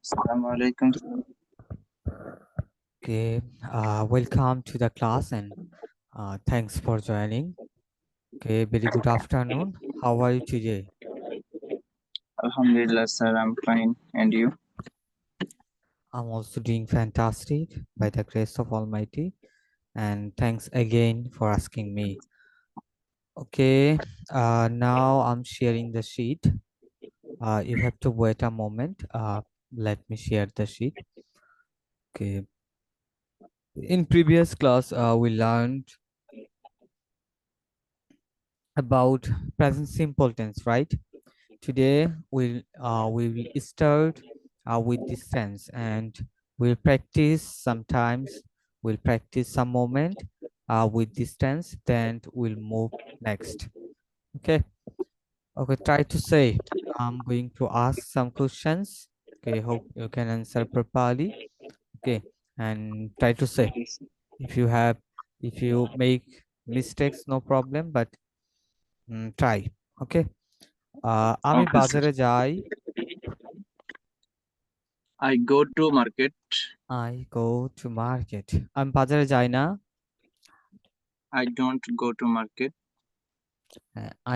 Assalamu alaikum. Okay, welcome to the class and thanks for joining. Okay, very good afternoon. How are you today? Alhamdulillah, sir, I'm fine. And you? I'm also doing fantastic by the grace of Almighty, and thanks again for asking me. Okay, now I'm sharing the sheet. You have to wait a moment. Let me share the sheet. Okay, in previous class, we learned about present simple tense, right? Today we will start with this sense and we'll practice sometimes. We'll practice some moment with this tense, then we'll move next. Okay. Okay. Try to say. I'm going to ask some questions. Okay. Hope you can answer properly. Okay. And try to say. If you have, if you make mistakes, no problem. But try. Okay. আমি Okay, sir. বাজারে যাই I go to market. I go to market. আমি বাজারে যাই না। I don't go to market.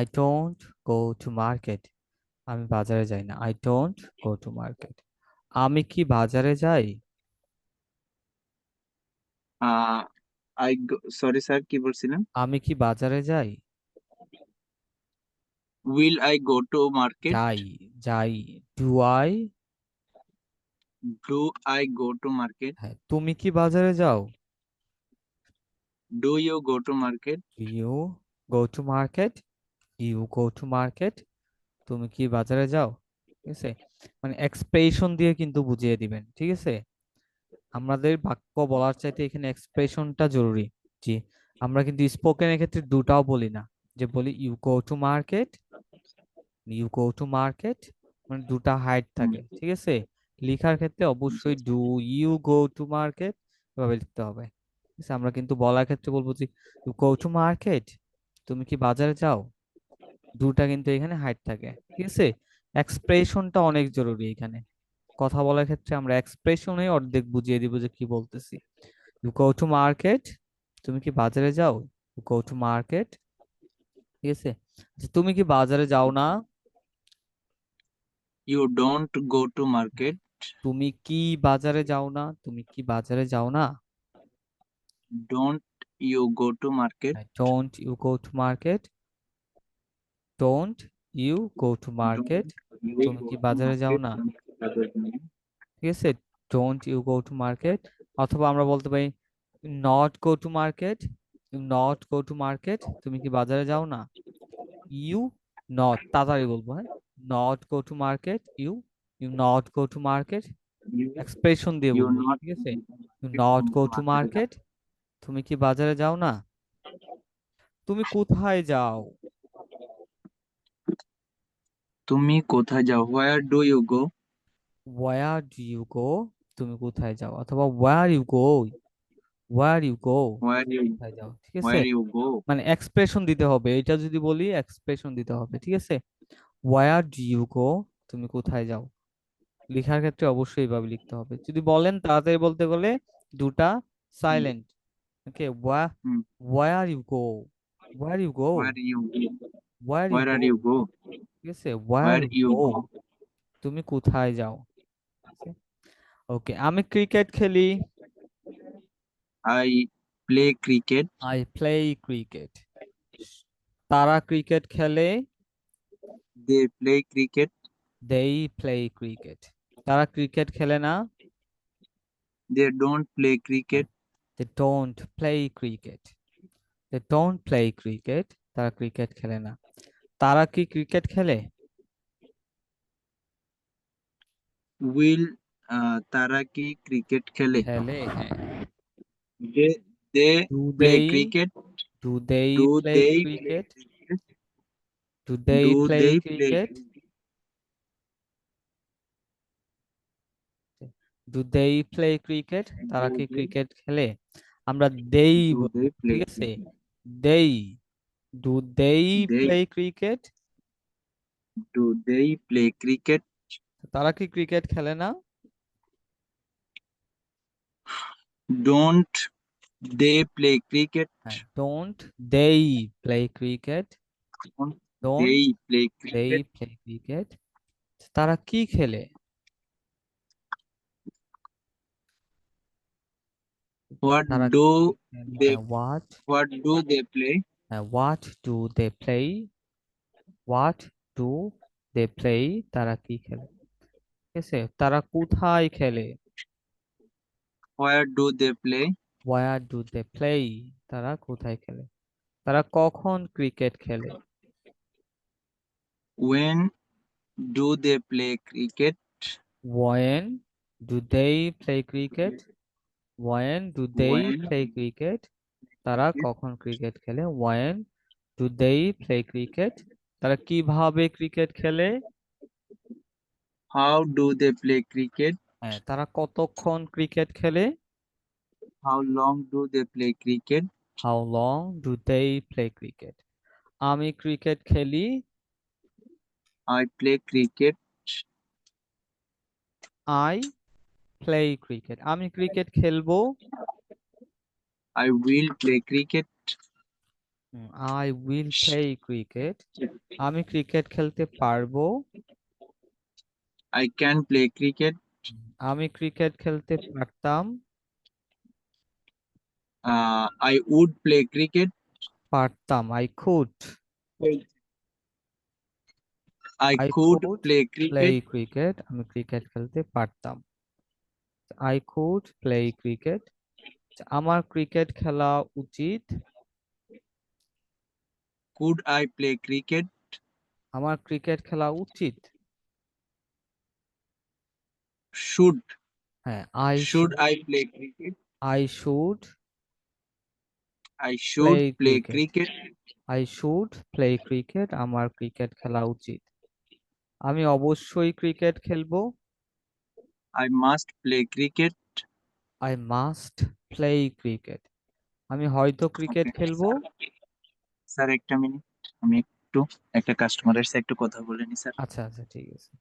I don't go to market. আমি বাজারে যাই না। I don't go to market. আমি কি বাজারে যাই? Sorry, sir, কি বলছিলেন? আমি কি বাজারে যাই? Will I go to market? যাই, যাই। Do I? Do I go to market? হ্যাঁ, তুমি কি বাজারে যাও? Do you go to market? Do you go to market? You go to market. তুমি কি বাজারে যাও? ঠিক আছে? মানে এক্সপ্রেশন দিয়ে কিন্তু বুঝিয়ে দিবেন। ঠিক আছে? আমাদের বাক্য বলার চাইতে এখানে এক্সপ্রেশনটা জরুরি। জি, আমরা কিন্তু স্পোকেনের ক্ষেত্রে দুটাও বলি না, যে বলি you go to market, you go to market, মানে দুটা হাইট হুম, থাকে। ঠিক আছে, লেখার ক্ষেত্রে অবশ্যই do you go to market এভাবে লিখতে হবে। ঠিক আছে, আমরা কিন্তু বলার ক্ষেত্রে বলবো যে ইউ গো টু মার্কেট, তুমি কি বাজারে যাও, দুটা কিন্তু এখানে হাইট থাকে। ঠিক আছে, এক্সপ্রেশনটা অনেক জরুরি এখানে। কথা বলার ক্ষেত্রে আমরা এক্সপ্রেশনে অর্ধেক বুঝিয়ে দিব যে কি বলতেছি। ইউ গো টু মার্কেট, তুমি কি বাজারে যাও, ইউ গো টু মার্কেট। ঠিক আছে, আচ্ছা, তুমি কি বাজারে যাও না, You don't go to market. তুমি কি বাজারে যাও না, তুমি কি বাজারে যাও না। Don't you go to market? Don't you go to market, don't you go to market, Don't you তুমি go কি to বাজারে যাও market? না। ঠিক আছে, don't you go to market. অথবা আমরা বলতে পারি not go to market, not go to market, তুমি কি বাজারে যাও না। ইউ নট, তাড়াতাড়ি বলবো, হ্যাঁ, not go to market, you you not go to market, You expression দিয়ে you বলবো। not ঠিক আছে, you go not to go to market. Market, তুমি কি বাজারে যাও না। তুমি কোথায় যাও, তুমি কোথায় যাও? Where do you go? Where do you go, তুমি কোথায় যাও, অথবা where you go, where you go, Where তুমি you কোথায় যাও। ঠিক আছে, where you go? মানে এক্সপ্রেশন দিতে হবে, এটা যদি বলি এক্সপ্রেশন দিতে হবে। ঠিক আছে, ওয়ার ডু ইউ গো, তুমি কোথায় যাও, লেখার ক্ষেত্রে অবশ্যই এইভাবে লিখতে হবে। যদি বলেন তাড়াতাড়ি বলতে গেলে দুটা Hmm, silent. Okay, hmm. Where you go, where you go, Where you go? Where you Where are go. you go? ঠিক আছে, where Where you you go, go? তুমি কোথায় যাও। ওকে, আমি ক্রিকেট খেলি, I play cricket. I play cricket. তারা cricket খেলে, They play cricket. They play cricket. তারা ক্রিকেট খেলে না, They don't play cricket. They don't play cricket, they don't play cricket, তারা ক্রিকেট খেলে না। তারা কি ক্রিকেট খেলে, Will তারা কি ক্রিকেট খেলে? খেলে, হ্যাঁ। They ডু play দেই, cricket. ডু দেই Do play they play cricket, cricket? Do দেই Do play they play cricket, cricket? Do দেই প্লে ক্রিকেট, তারা Do কি they ক্রিকেট খেলে। আমরা দেই do বলবো, they ঠিক play আছে, cricket? দেই, ডু দেই play They cricket, do they play cricket? তারা কি ক্রিকেট খেলে না। Don't they play cricket? Don't they play cricket? Don't Don't they play they cricket? play cricket? তারা কি খেলে? What তারা do কি খেলে? they What what do they play? what do they play? What do they play? তারা কি খেলে? ঠিক আছে, তারা কোথায় খেলে? Where do they play? Where do they play? তারা কোথায় খেলে? তারা কখন ক্রিকেট খেলে? When do they play cricket? When do they play cricket? When do they play When cricket? তারা cricket? কখন ক্রিকেট খেলে? When do they play cricket? তারা কিভাবে ক্রিকেট খেলে? How do they play cricket? হ্যাঁ, তারা কতক্ষণ ক্রিকেট খেলে? How long do they play cricket? How long do they play cricket? আমি ক্রিকেট খেলি। I play cricket. I play cricket. আমি ক্রিকেট খেলবো। I will play cricket. I will play cricket. আমি cricket খেলতে পারবো। I can play cricket. আমি cricket খেলতে পারতাম। I would play cricket. পারতাম, I could. I I could could play play cricket. cricket. আমি ক্রিকেট খেলতে পারতাম। I could play cricket. আমার ক্রিকেট খেলা উচিত। Could I play cricket? আমার ক্রিকেট খেলা উচিত। Should হ্যাঁ, should I play cricket? I should I should play play cricket. cricket. I should play cricket. আমার ক্রিকেট খেলা উচিত। আমি অবশ্যই ক্রিকেট খেলবো। I must play cricket. I must play cricket. আমি হয়তো ক্রিকেট Okay, খেলবো। স্যার একটা মিনিট, আমি একটু একটা কাস্টমারের সাথে একটু কথা বলে নি স্যার। আচ্ছা আচ্ছা, ঠিক আছে।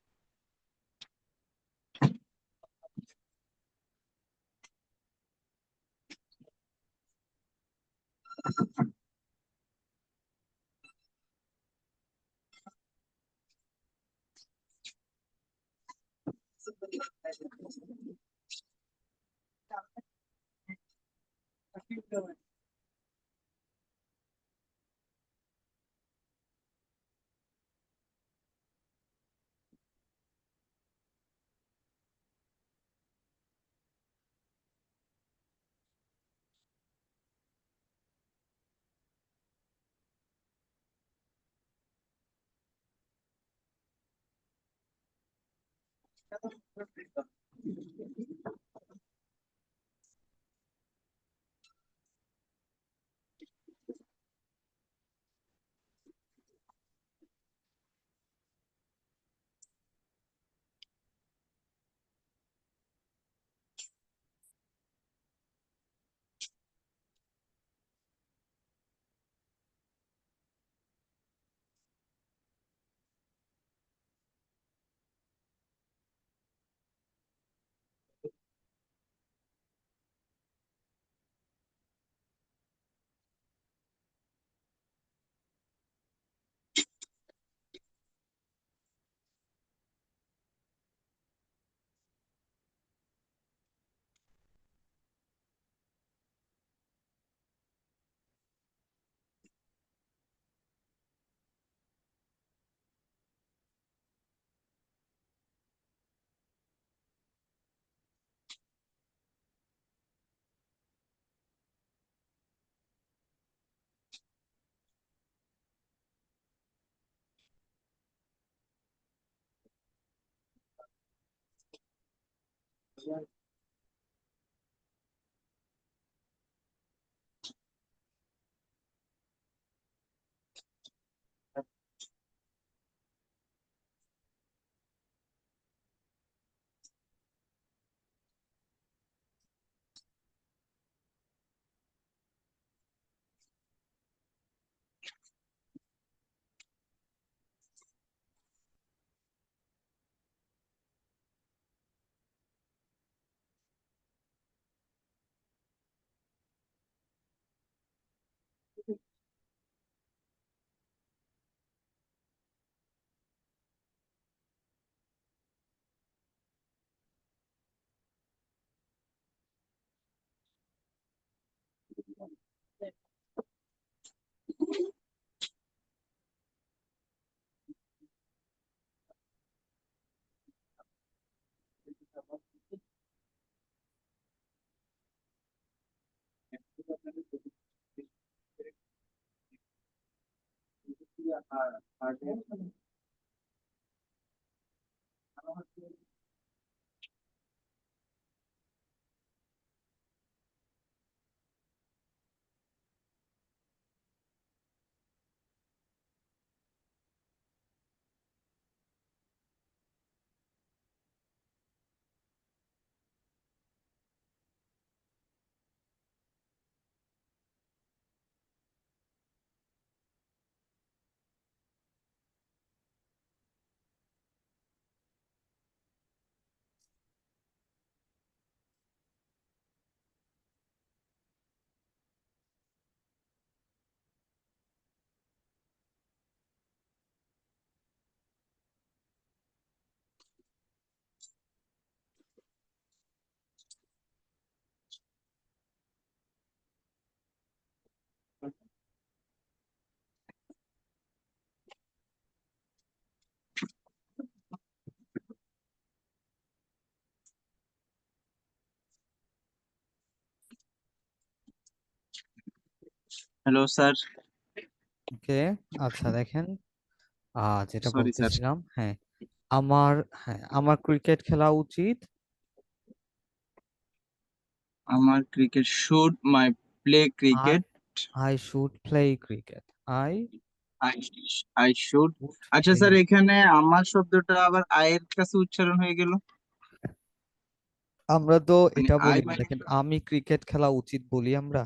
Hello sir. ওকে, আচ্ছা দেখেন, যেটা সরি স্যার। বলতেছিলাম, হ্যাঁ, আমার আমার ক্রিকেট খেলা উচিত। আমার cricket should my play I cricket. I should play cricket. I I I should. Should আচ্ছা প্লে। স্যার, এখানে আমার শব্দটা আবার আয়ের কাছে উচ্চারণ হয়ে গেল। আমরা তো মানে এটা আই বলি না, মানে দেখেন, আমি ক্রিকেট খেলা উচিত বলি আমরা।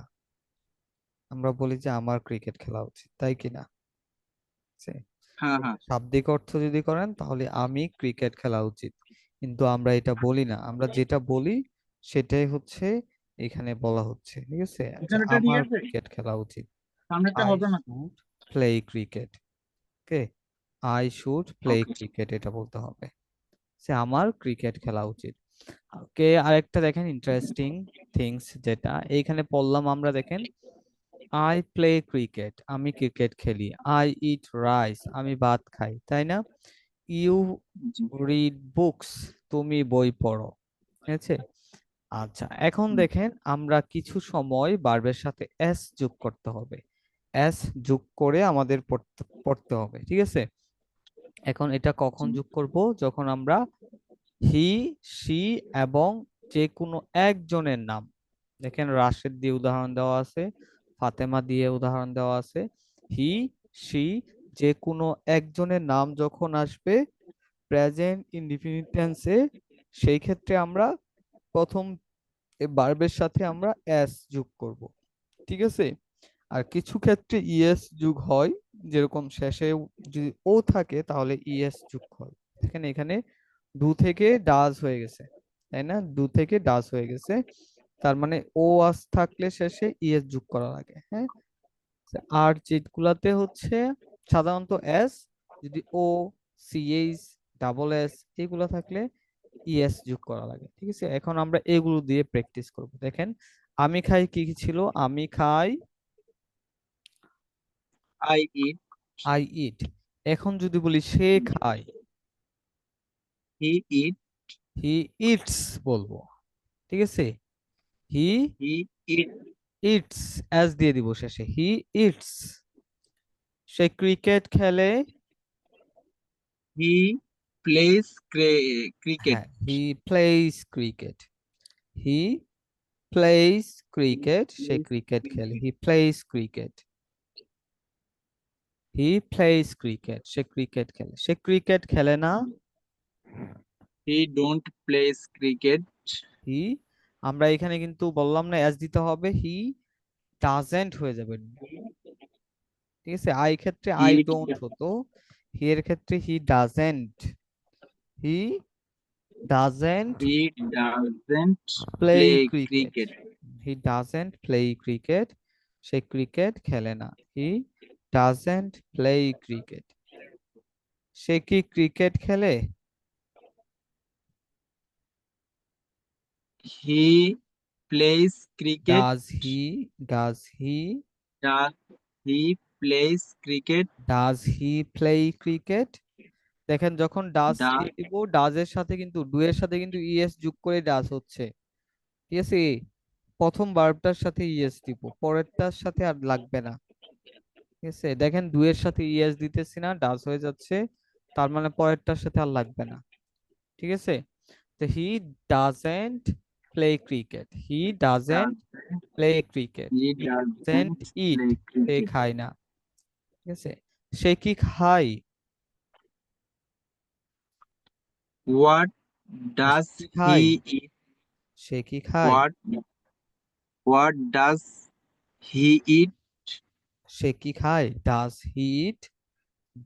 আমরা বলি যে আমার ক্রিকেট খেলা উচিত, তাই কি না? যে হ্যাঁ হ্যাঁ। শাব্দিক অর্থ যদি করেন তাহলে আমি ক্রিকেট খেলা উচিত, কিন্তু আমরা এটা বলি না। আমরা যেটা বলি সেটাই হচ্ছে এখানে বলা হচ্ছে, ঠিক আছে? যে এখানেটা ঠিক আমার আছে, ক্রিকেট খেলা উচিত। সামনেটা আই হবে না। Should play cricket. Okay, I should play okay. Cricket, এটা বলতে হবে যে আমার ক্রিকেট খেলা উচিত। ওকে, আরেকটা দেখেন ইন্টারেস্টিং থিংস, যেটা এইখানে পড়লাম আমরা, দেখেন, আই প্লে ক্রিকেট, আমি ক্রিকেট খেলি। আই ইট রাইস, আমি ভাত খাই, তাই না? You G. রিড বুকস, তুমি বই পড়ো, ঠিক আছে? আচ্ছা, এখন হুম, দেখেন আমরা কিছু সময় ভার্বের সাথে এস যোগ করতে হবে। এস যোগ করে আমাদের পড়তে পড়তে হবে, ঠিক আছে? এখন এটা কখন জি। যোগ করব? যখন আমরা হি, সি এবং যে কোনো একজনের নাম, দেখেন রাশেদ দিয়ে উদাহরণ দেওয়া আছে, ফাতেমা দিয়ে উদাহরণ দেওয়া আছে। হি, সি, যে কোনো একজনের নাম যখন আসবে প্রেজেন্ট ইনডিফিনিট টেন্সে, সেই ক্ষেত্রে আমরা প্রথম ভার্বের সাথে আমরা এস যোগ করব, ঠিক আছে? আর কিছু ক্ষেত্রে ইএস যোগ হয়, যেরকম শেষে যদি ও থাকে তাহলে ইএস যোগ হয়। দেখেন এখানে ডু থেকে ডাজ হয়ে গেছে, তাই না? ডু থেকে ডাজ হয়ে গেছে, তার মানে ও আস থাকলে শেষে ইএস যোগ করা লাগে, হ্যাঁ। আর যেগুলাতে হচ্ছে সাধারণত এস, যদি ও, সিএইচ, ডাবল এস এগুলা থাকলে ইএস যোগ করা লাগে, ঠিক আছে? এখন আমরা এগুলো দিয়ে প্র্যাকটিস করব। দেখেন, আমি খাই কি কি ছিল? আমি খাই, আই ইট। I eat. এখন যদি বলি সে খায়, হি ইট। হি ইটস বলবো, ঠিক আছে? হি হি ইট। ইটস, এস দিয়ে দিব শেষে, হি ইটস। সে ক্রিকেট খেলে, হি প্লেস ক্রিকেট। হ্যাঁ, he plays cricket. He plays cricket, সে ক্রিকেট খেলে, he plays cricket. He plays cricket, সে ক্রিকেট খেলে। সে ক্রিকেট খেলে না। He don't plays cricket. He, আমরা এখানে কিন্তু বললাম না এস দিতে হবে, হি ডাজেন্ট হয়ে যাবে, ঠিক আছে? আই ক্ষেত্রে হি আই ডোন্ট হতো, হি এর ক্ষেত্রে he doesn't. He doesn't he doesn't play play cricket. Cricket. He doesn't play cricket, সে ক্রিকেট খেলে না। He doesn't play cricket. সে কি ক্রিকেট খেলে? হি plays cricket? Does he Does he plays cricket? does he play cricket? দেখেন যখন does Does দিয়ে দিব ডাজের সাথে কিন্তু ডু এর সাথে কিন্তু ইএস যোগ করে ডাজ হচ্ছে, ঠিক আছে? প্রথম ভার্বটার সাথে ইএস দিব, পরেরটার সাথে আর লাগবে না, ঠিক আছে? দেখেন ডু এর সাথে ইএস দিতেছি না, ডাজ হয়ে যাচ্ছে, তার মানে পরেরটার সাথে আর লাগবে না, ঠিক আছে? তো হি doesn't play cricket, he does doesn't play cricket, he he doesn't doesn't it, play say cricket? খায় না, ঠিক আছে? সে কি খায়? What সে does কি খায়? he eat? সে কি খায়? What does he eat? সে কি খায়? Does he it,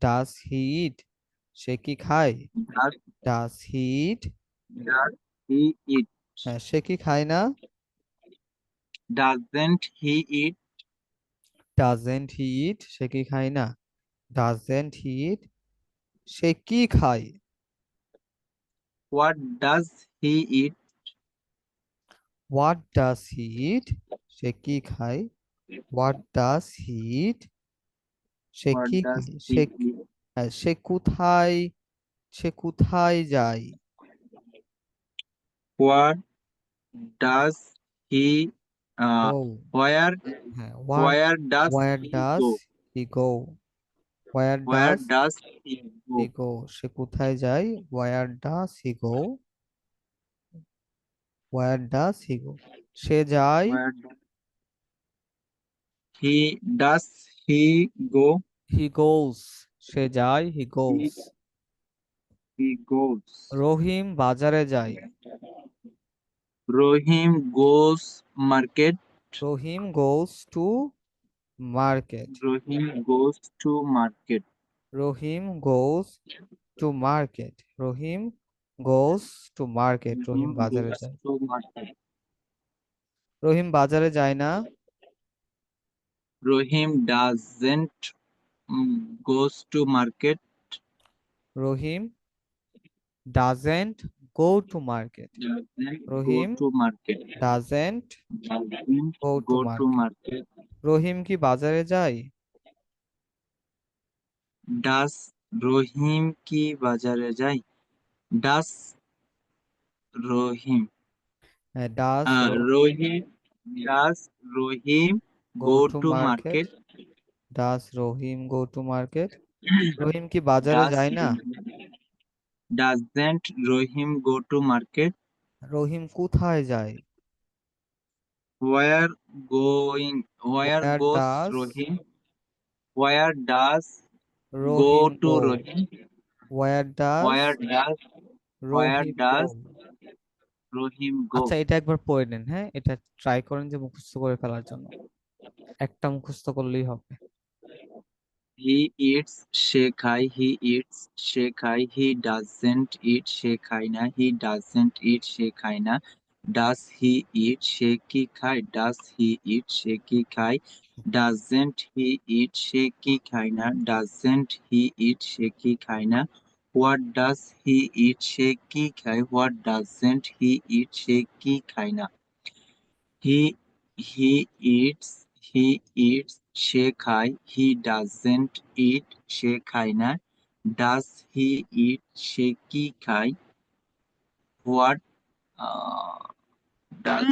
does he eat, সে কি খায়? Does does he it, does he eat? হ্যাঁ সে কি খায় না? Doesn't he eat? Doesn't he eat, সে কি খায় না? ডাজেন্ট হি ইট, সে কি খায়? What does he eat? What does he eat, সে কি খায়? হোয়াট ডাজ হি ইট, সে What কি does খায়? he eat? হ্যাঁ, সে কোথায় যায়? What does he uh go, where হ্যাঁ where does where he does go? he go, where Where does does he he go? go, সে কোথায় যায়? where does he go, where does he go, সে যায়, Where does he go? he goes, সে যায়, he He goes। he goes. রহিম বাজারে যায়, Rohim goes market. Rahim goes to market, Rohim goes to market. Rahim goes to market, Rahim goes to market, Rahim Rohim বাজারে goes যায়। to market. রহিম বাজারে যায় না, Rohim doesn't goes to market. Rahim doesn't go to market, Doesn't go Rahim to market. doesn't Doesn't go to go to market। market. রহিম কি বাজারে যায়? Does রহিম কি বাজারে যায়? Does Rahim does Rohim does Rohim go go to to market, market? does Rahim go to market, রহিম কি বাজারে Does যায় না? doesn't Rohim go to market? রহিম কোথায় যায়? Where going? Where where goes does Rohim? Where does go Rahim to go, Rohim? where does Where does where Rahim go? does Rohim go? আচ্ছা এটা একবার পড়ে নেন, হ্যাঁ এটা ট্রাই করেন যে মুখস্থ করে ফেলার জন্য, একটা মুখস্থ করলেই হবে। He eats সে খায়, he eats সে খায়, he doesn't eat সে খায় না, he doesn't eat সে খায় না, does he eat সে কি খায়, does he eat সে কি খায়, doesn't he eat সে কি খায় না, doesn't he eat সে কি খায় না, what does he eat সে কি খায়, what doesn't he eat সে কি খায় না, he he eats সে খায়, he doesn't eat সে খায় না, does he eat সে কি খায়, what does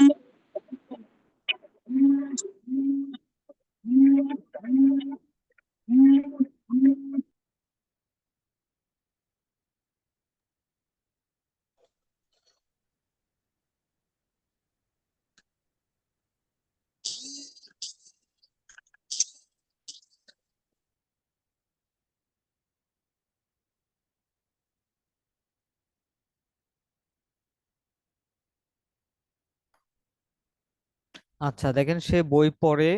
আচ্ছা দেখেন সে বই পড়ে,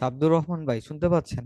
আব্দুর রহমান ভাই শুনতে পাচ্ছেন?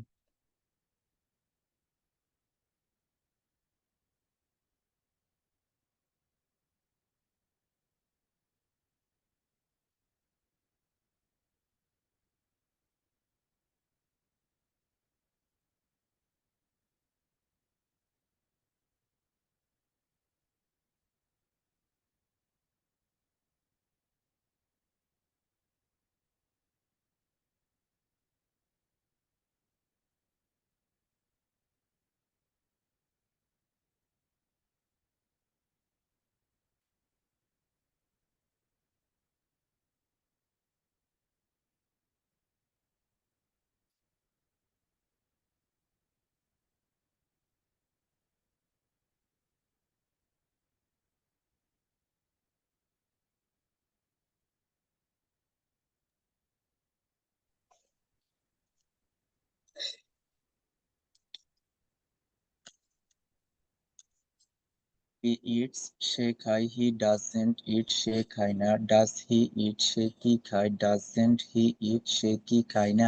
হি ইটস সে খায়, হি ডাজন্ট ইট সে খায় না, ডাজ হি ইট সে কি খায়, ডাজন্ট হি ইট সে কি খায় না,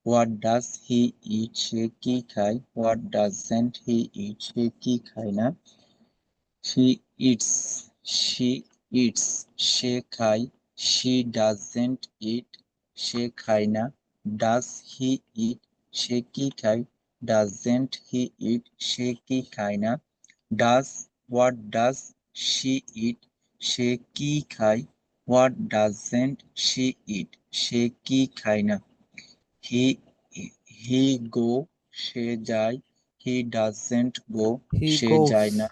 হোয়াট ডাজ হি ইট সে কি খায়, হোয়াট ডাজন্ট হি ইট সে কি খায় না, শি ইটস সে ইটস সে খায়, শি ডাজন্ট ইট সে খায় না, ডাজ হি ইট সে কি খায়, ডাজন্ট হি ইট সে কি খায় না, does what does she eat সে কি খায়, হোয়াট ডাজন্ট শি ইট সে কি খায় না, হি হি গো সে যায়, হি ডাজন্ট গো হি সে গোস, যায় না,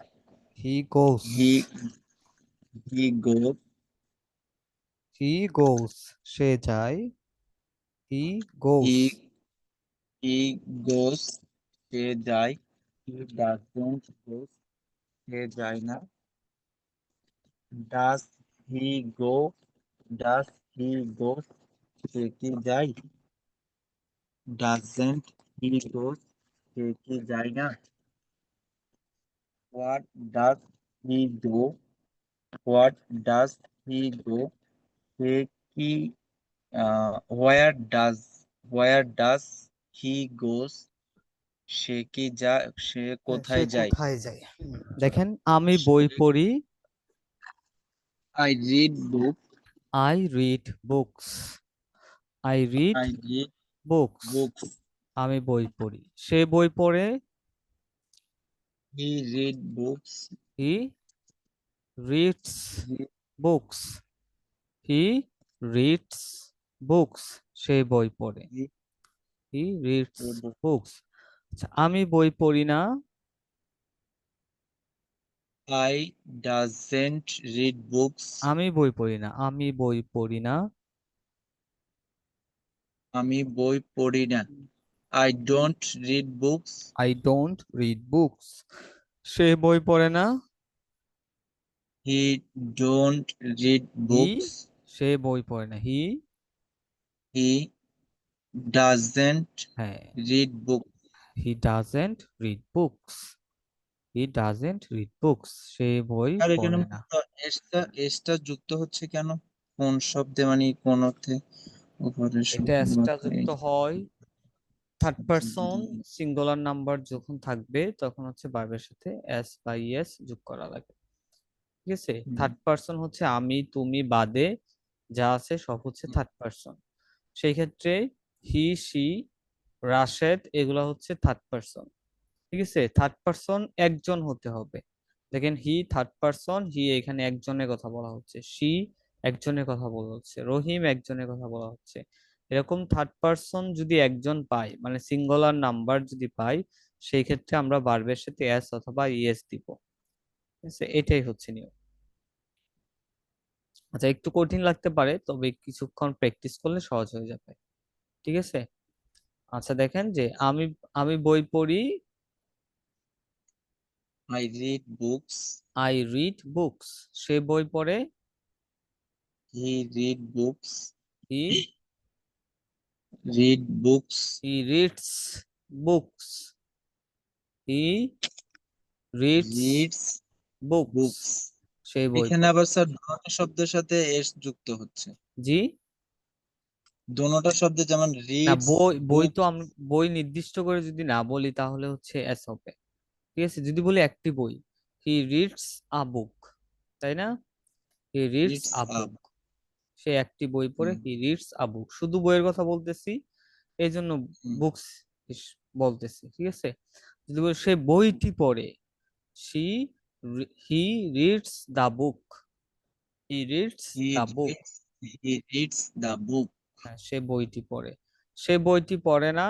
হি গোস, হি হি গো হি গোস সে যায়, হি গোস, হি হি গোস সে যায়, হি ডাজন্ট গো সে যায় না, does he go does he go সে কি যায়, ডাজন্ট হি গো সে কি যায় না, what does he do what does he do সে কি হোয়ার ডাজ হি গোস সে কি যায়, সে সে কোথায় যায়, কোথায় যায়? দেখেন, আমি বই পড়ি, I read book I read books, I read I read books, books আমি বই পড়ি, সে বই পড়ে, he read books he reads books, he reads books, সে বই পড়ে, হি রিডস বুকস। আচ্ছা, আমি বই পড়ি না, আই ডাজেন্ট রিড বুকস আমি বই পড়ি না, আমি বই পড়ি না, আমি বই পড়ি না, I don't read books I don't read books, সে বই পড়ে না, he don't read he, books সে বই পড়ে না, হি, হি ডাজেন্ট হ্যাঁ, read book, he doesn't read books, he doesn't read books, সে বই আর এখানে পড়ে না। মূলত এসটা যুক্ত হচ্ছে কেন, কোন শব্দে মানে কোন অর্থে, উপরের এটা শব্দ এসটা যুক্ত হয় থার্ড পারসন এই সিঙ্গুলার নাম্বার যখন থাকবে তখন হচ্ছে ভার্বের সাথে এস বা ইএস যোগ করা লাগে। ঠিক আছে, থার্ড পারসন হচ্ছে আমি তুমি বাদে যা আছে সব হচ্ছে থার্ড পারসন। সেই ক্ষেত্রে হি, সি, রাশেদ এগুলা হচ্ছে থার্ড পারসন। ঠিক আছে, থার্ড পারসন একজন হতে হবে। দেখেন, হি থার্ড পারসন, হি এখানে একজনের কথা বলা হচ্ছে, সি একজনের কথা বলা হচ্ছে, রহিম একজনের কথা বলা হচ্ছে। এরকম থার্ড পারসন যদি একজন পাই, মানে সিঙ্গুলার নাম্বার যদি পাই, সেই ক্ষেত্রে আমরা ভার্বের সাথে এস অথবা ইএস দিব। ঠিক আছে, এটাই হচ্ছে নিয়ম। আচ্ছা, একটু কঠিন লাগতে পারে, তবে কিছুক্ষণ প্র্যাকটিস করলে সহজ হয়ে যাবে। ঠিক আছে। আচ্ছা, দেখেন যে আমি আমি বই পড়ি, I read books I read books, সে বই পড়ে, he read books he, read books he reads books, he reads reads books, books সেই বই এখানে পড়ে। আবার স্যার ধরনের শব্দের সাথে এস যুক্ত হচ্ছে, জি, দোনোটা শব্দে যেমন না, রিডস, বই বই বুক। তো আমরা বই নির্দিষ্ট করে যদি না বলি তাহলে হচ্ছে এস হবে। ঠিক আছে, যদি বলি একটি বই, হি রিডস আ বুক, তাই না? He reads reads a up. Book, সে একটি বই পড়ে, হি রিডস আ বুক, শুধু বইয়ের কথা বলতেছি এই জন্য বুকস বলতেছি। ঠিক আছে, যদি বলি সে বইটি পড়ে, she he reads the book, he reads he the book. Reads he reads the book. হ্যাঁ, সে বইটি পড়ে, সে বইটি পড়ে না,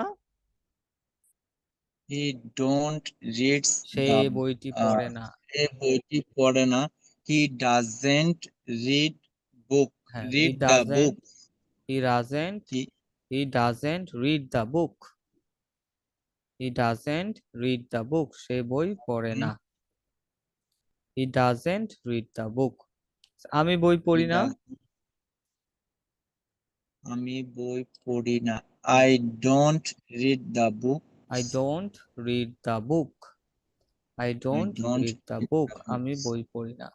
হি ডোন্ট রিডস সে দ্য বইটি পড়ে না। সে বইটি পড়ে না। He doesn't read book. হ্যাঁ, read the book. He doesn't he he doesn't read the book, he doesn't read the book, সে বই পড়ে না। He doesn't read the book. আমি বই হি পড়ি না। ডাজ আমি বই পড়ি না। I don't read the book. I don't read the book, I I don't don't read the read book, the আমি বুকস। বই পড়ি না।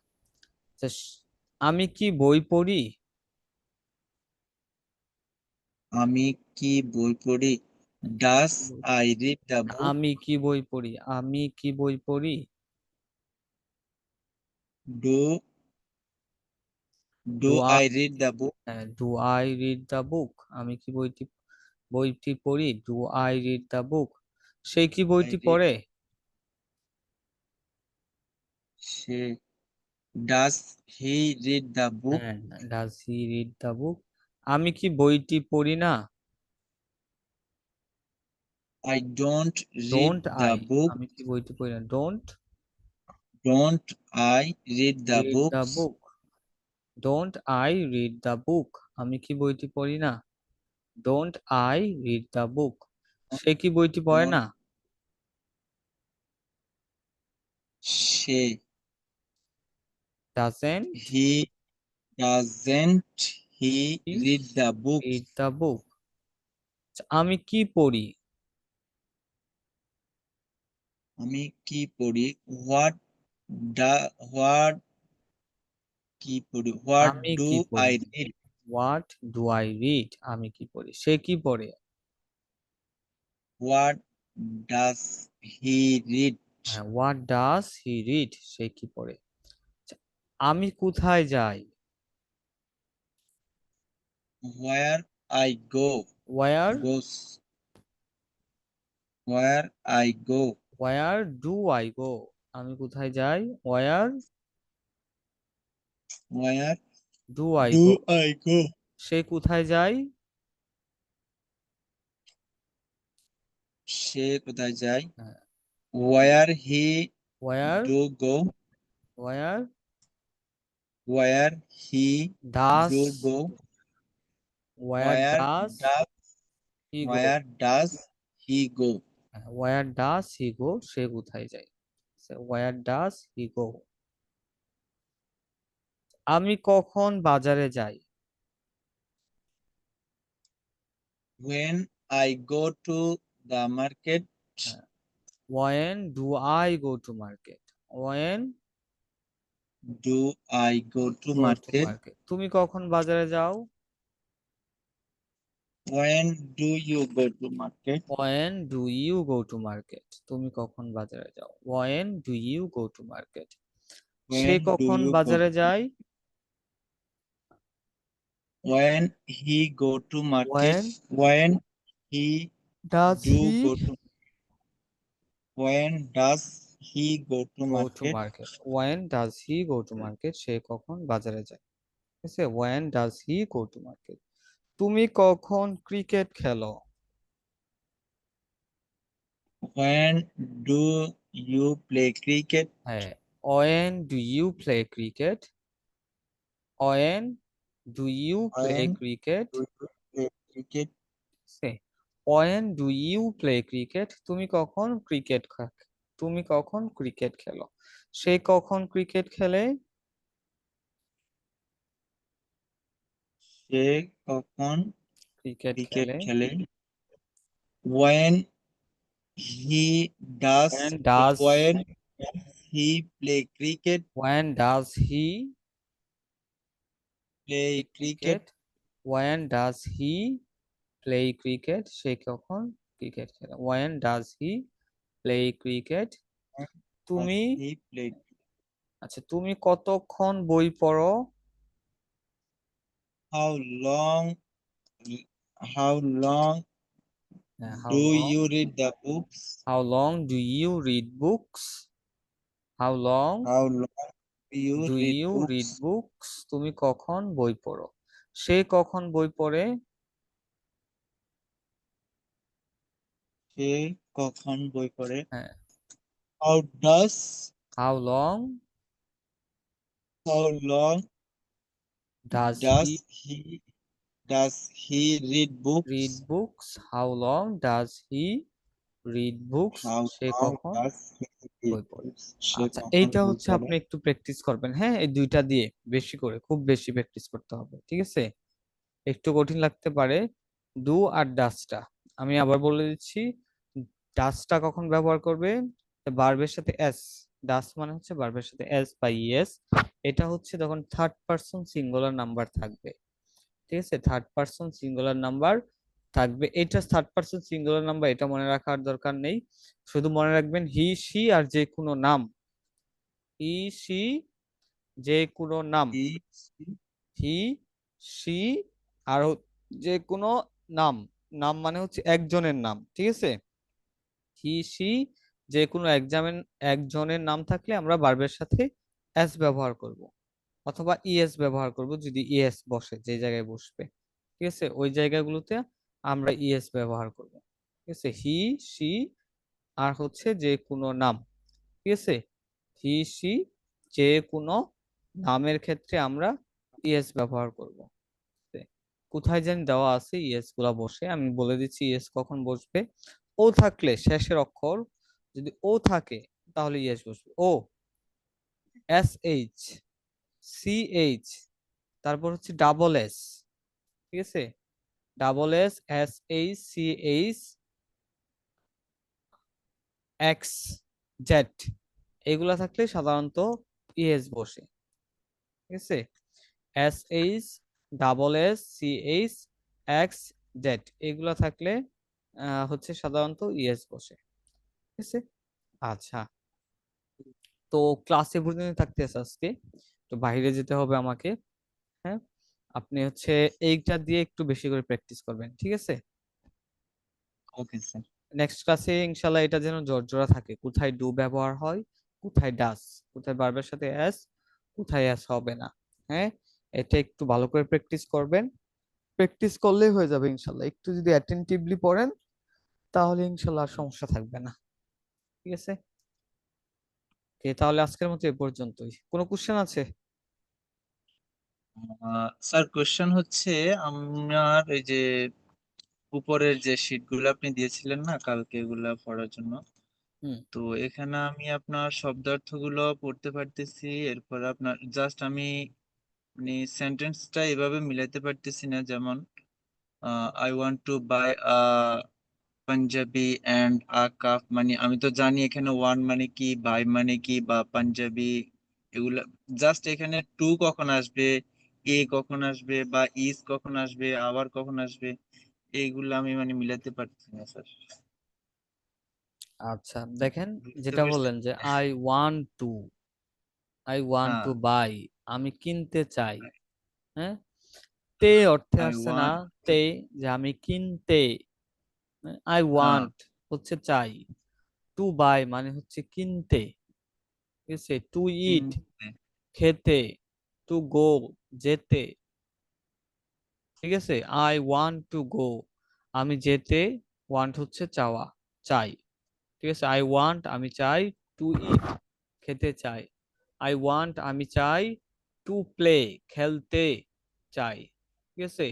আচ্ছা, আমি কি বই পড়ি? আমি কি বই পড়ি? ডাস কি বই- আই রিড দ্য বুক? আমি কি বই পড়ি, আমি কি বই পড়ি? Do do do I read the book? Do I read the book, আমি কি বইটি পড়ি, do I read the book, সে কি আই বইটি রিড। পড়ে? সে does he read the book? হ্যাঁ, does he read the book, আমি কি বইটি পড়ি না? I don't read don't the I, book. আমি কি বইটি পড়ি না, don't don't I read the read the books? Book, don't I read the book, আমি কি বইটি পড়ি না, don't I read the book, সে কি বইটি পড়ে ডোন্ট না? সে doesn't he doesn't he he read the books? Read the book, আমি কি পড়ি? আমি কি পড়ি? হোয়াট ডা হোয়াট কি পড়ি? হোয়াট আমি ডু কি আই পড়ি, read? What do I read, আমি কি পড়ি, সে কি পড়ে? What does he read? হ্যাঁ, হোয়াট ডাজ হি রিড, সে কি পড়ে? আচ্ছা, আমি কোথায় যাই? Where I go. Where goes. Where I go. Where do I go, আমি কোথায় যাই, where where do I do go, I go? সে কোথায় যায়? সে কোথায় যায়? Where he where do go. Where where he does do go. Where where does does he go, where does he go? Where does he go, সে কোথায় যায়, war does he গো। আমি কখন বাজারে যাই? When I go to the market. When do I go to market, when Do I go to go to market? Market, তুমি কখন বাজারে যাও? When do you go to market? When do you go to market, তুমি কখন বাজারে যাও, when do you go to market, সে When do কখন you go বাজারে to যায়? when he go to market? When When he does do he go to when does he go to go to market? Market, when does he go to market, সে কখন বাজারে যায়। ঠিক আছে, when does he go to market. তুমি কখন cricket খেলো? When do you play cricket? হ্যাঁ, when do you play cricket, when do you play When cricket, do you play cricket? When do you play cricket, তুমি কখন cricket খেলো, সে কখন cricket খেলে? সে কখন ক্রিকেট ক্রিকেট খেলে। খেলে? When he When does does when he play cricket? when does he Play play cricket. cricket? When does he play cricket, সে কখন ক্রিকেট খেলে। When does he play cricket. তুমি, Does he play? আচ্ছা, তুমি কতক্ষণ বই পড়ো? How long? How long হ্যাঁ, do how long, you read the books? How long do you read books, how long How long do you do read you read books? Books, তুমি কখন বই পড়ো? সে কখন বই পড়ে? সে কখন বই পড়ে? হ্যাঁ, How does? How long How long does he does he read read books? Books, how long does he read books, How say long কখন does he read বই পড়ে? books? সে আচ্ছা, কখন এইটা বই হচ্ছে পড়ে? আপনি একটু প্র্যাকটিস করবেন, হ্যাঁ, এই দুইটা দিয়ে বেশি করে, খুব বেশি প্র্যাকটিস করতে হবে, ঠিক আছে? একটু কঠিন লাগতে পারে ডু আর ডাসটা। আমি আবার বলে দিচ্ছি, ডাসটা কখন ব্যবহার করবে? ভার্বের সাথে এস, ডাস মানে হচ্ছে ভার্বের সাথে এস বা ইএস, এটা হচ্ছে তখন থার্ড পারসন সিঙ্গুলার নাম্বার থাকবে, ঠিক আছে? থার্ড পারসন সিঙ্গুলার নাম্বার থাকবে, এটা থার্ড পারসন সিঙ্গুলার নাম্বার, এটা মনে রাখার দরকার নেই, শুধু মনে রাখবেন হি সি আর যে কোনো নাম, হি সি যে কোনো নাম, He, she, হি সি আর যে কোনো নাম, নাম মানে হচ্ছে একজনের নাম, ঠিক আছে? হি সি যে কোনো একজনের নাম থাকলে আমরা ভার্বের সাথে এস ব্যবহার করব, অথবা ইএস ব্যবহার করব যদি ইএস বসে, যে জায়গায় বসবে, ঠিক আছে, ওই জায়গাগুলোতে আমরা ইএস ব্যবহার করব, ঠিক আছে? হি সি আর হচ্ছে যে কোনো নাম, ঠিক আছে? হি সি যে কোনো নামের ক্ষেত্রে আমরা ইএস ব্যবহার করব। কোথায় যেন দেওয়া আছে ইএস গুলা বসে, আমি বলে দিচ্ছি ইএস কখন বসবে। ও থাকলে শেষের অক্ষর, যদি ও থাকে তাহলে ইএস বসবে, ও, এস এইচ, সি এইচ, তারপর হচ্ছে ডাবল এস, ঠিক আছে? Double S, S H, C H, X, Z, এগুলা থাকলে সাধারণত ইএস বসে, ঠিক আছে? S H, double S, C H, X, Z, এগুলা থাকলে হচ্ছে সাধারণত ইএস বসে, ঠিক আছে? আচ্ছা, তো ক্লাসে পর্যন্ত থাকতেছে আজকে, তো বাইরে যেতে হবে আমাকে, হ্যাঁ, আপনি হচ্ছে এইটা দিয়ে একটু বেশি করে প্র্যাকটিস করবেন, ঠিক আছে? okay, sir. নেক্সট ক্লাসে ইনশাল্লাহ এটা যেন জোড়া থাকে, কোথায় ডু ব্যবহার হয়, কোথায় ডাস, কোথায় ভার্বের সাথে এস, কোথায় এস হবে না, হ্যাঁ, এটা একটু ভালো করে প্র্যাকটিস করবেন, প্র্যাকটিস করলেই হয়ে যাবে ইনশাল্লাহ, একটু যদি অ্যাটেন্টিভলি পড়েন তাহলে ইনশাল্লাহ আর সমস্যা থাকবে না, ঠিক আছে? ওকে, তাহলে আজকের মতো এ পর্যন্তই, কোনো কোশ্চেন আছে? স্যার কোশ্চেন হচ্ছে আমার এই যে উপরের যে শীট গুলো আপনি দিয়েছিলেন না কালকে এগুলা পড়ার জন্য, হুম। তো এখানে আমি আপনার শব্দার্থ গুলো পড়তে পারতেছি, এরপর আপনার জাস্ট আমি মানে সেন্টেন্সটা এভাবে মিলাতে পারতেছি না, যেমন I want to buy a Punjabi and a cup, মানে আমি তো জানি এখানে ওয়ান মানে কি, বাই মানে কি, বা পাঞ্জাবি, এগুলা জাস্ট এখানে টু কখন আসবে, এ কখন আসবে, বা ইজ কখন আসবে, আবার কখন আসবে, এইগুলো আমি মানে মিলাতে পারছি না স্যার। আচ্ছা, দেখেন, বুঝতে যেটা পারছেন? বললেন যে I want two, I want হ্যাঁ, টু বাই, আমি কিনতে চাই, হ্যাঁ, তে অর্থে আই আসছে না, ওয়ান্ট টু, তে, যে আমি কিনতে, আই হ্যাঁ, ওয়ান্ট হচ্ছে চাই, টু বাই মানে হচ্ছে কিনতে, ঠিক আছে? টু ইট কিনতে, খেতে, টু গো যেতে, ঠিক আছে? আই ওয়ান্ট টু গো আমি যেতে, ওয়ান্ট হচ্ছে চাওয়া, চাই, ঠিক আছে? আই ওয়ান্ট আমি চাই, টু ইট খেতে চাই, আই ওয়ান্ট আমি চাই, টু প্লে খেলতে চাই, ঠিক আছে?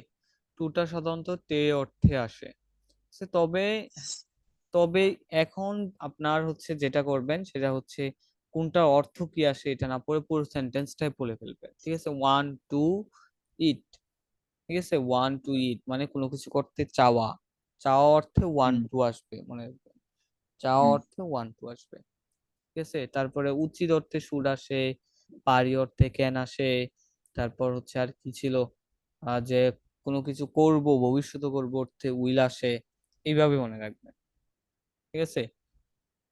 টুটা সাধারণত তে অর্থে আসে, ঠিক আছে? তবে তবে এখন আপনার হচ্ছে যেটা করবেন সেটা হচ্ছে কোনটা অর্থ কি আসে এটা না পড়ে পুরো সেন্টেন্সটাই পড়ে ফেলবেন, ঠিক আছে? ওয়ান টু ইট, ঠিক আছে? ওয়ান টু ইট মানে কোনো কিছু করতে চাওয়া, চাওয়া অর্থে ওয়ান হুম, টু আসবে, মনে রাখবেন, চাওয়া হুম, অর্থে ওয়ান টু আসবে, ঠিক আছে? তারপরে উচিত অর্থে শুড আসে, পারি অর্থে ক্যান আসে, তারপর হচ্ছে আর কি ছিল, যে কোনো কিছু করব, ভবিষ্যতে করব অর্থে উইল আসে, এইভাবে মনে রাখবেন। ঠিক আছে।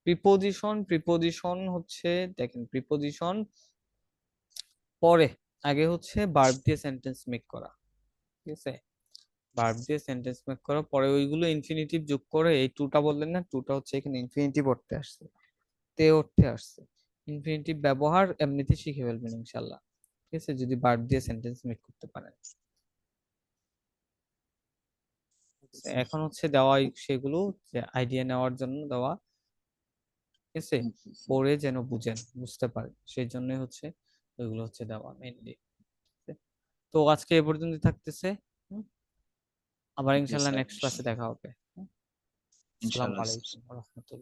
প্রিপোজিশন, প্রিপোজিশন হচ্ছে, দেখেন প্রিপোজিশন পরে, আগে হচ্ছে ভার্ব দিয়ে সেন্টেন্স মেক করা। ঠিক আছে, ভার্ব দিয়ে সেন্টেন্স মেক করা, পরে ওইগুলো ইনফিনিটিভ যোগ করে, এই টুটা বললেন না, টুটা হচ্ছে এখানে ইনফিনিটিভ অর্থে আসছে, তে অর্থে আসছে। ইনফিনিটিভ ব্যবহার এমনিতে শিখে ফেলবেন ইনশাল্লাহ। ঠিক আছে, যদি ভার্ব দিয়ে সেন্টেন্স মেক করতে পারেন। এখন হচ্ছে দেওয়া সেগুলো, যে আইডিয়া নেওয়ার জন্য দেওয়া। ঠিক আছে, পড়ে যেন বুঝেন, বুঝতে পারেন, সেই জন্যই হচ্ছে ওইগুলো হচ্ছে দেওয়া মেইনলি। তো আজকে এ পর্যন্ত থাকতেছে। হুম, আবার ওকে ইনশাল্লাহ স্যার, নেক্সট ক্লাসে দেখা হবে। হুম, আসসালামু ইনশাল্লাহ স্যার। আলাইকুম ওয়া রাহমাতুল্লাহ।